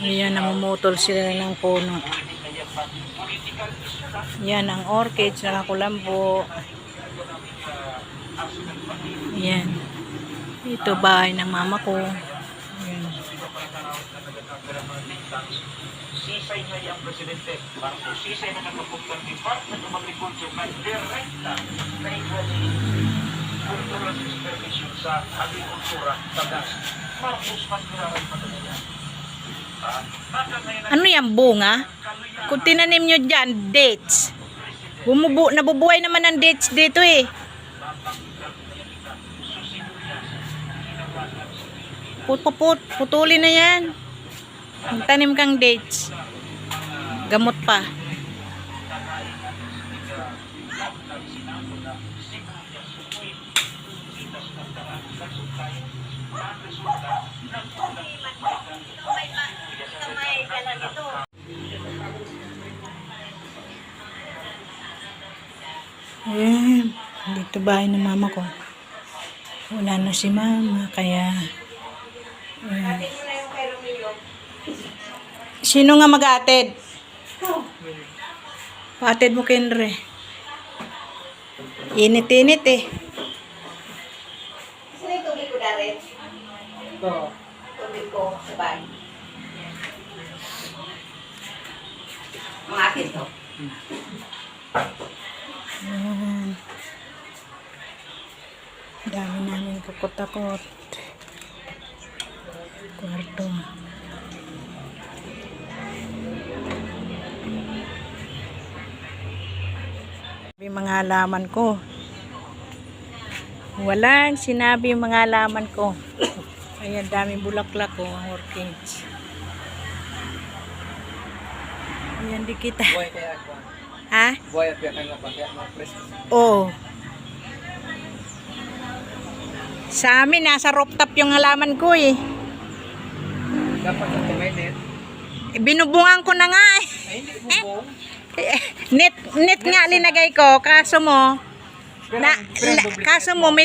Ayan, namumutol sila ng puno. Yan ang orchids na kulambo. Ayan. Ito bahay ng mama ko. Ayan. Sisay nga yung presidente. Parang po sisay na nagpapuntang Department of Agriculture na direkta na iguali cultural supervision sa agrikultura sa gas. Marcos Mascararan pa ito yan. Ano yan, bunga? Kung tinanim nyo dyan, dates. Nabubuhay naman ang dates dito eh. Putulin na yan. Tanim kang dates. Gamot pa. Ayan. Dito bahay ng mama ko. Wala na si mama, kaya ayan. Sino nga mag-atid? Patid mo, Kenre. Init-init eh. Sino yung tubig ko darin? Ito. Tubig ko sa bahay. Mga akin to. Ayan. Dami namin kukot-takot. Kwarto. Mga halaman ko. Walang sinabi yung mga halaman ko. Ayan, daming bulaklak ko, orchids. Ayan, di kita. Buhay kaya ako. Ha? Buhay at kaya kaya presko. Oo. Sa amin, nasa rooftop yung halaman ko eh. Dapat ito may net. Binubungan ko na nga eh. Ay, hindi bubong. Net nga linagay ko, kaso mo, kaso mo may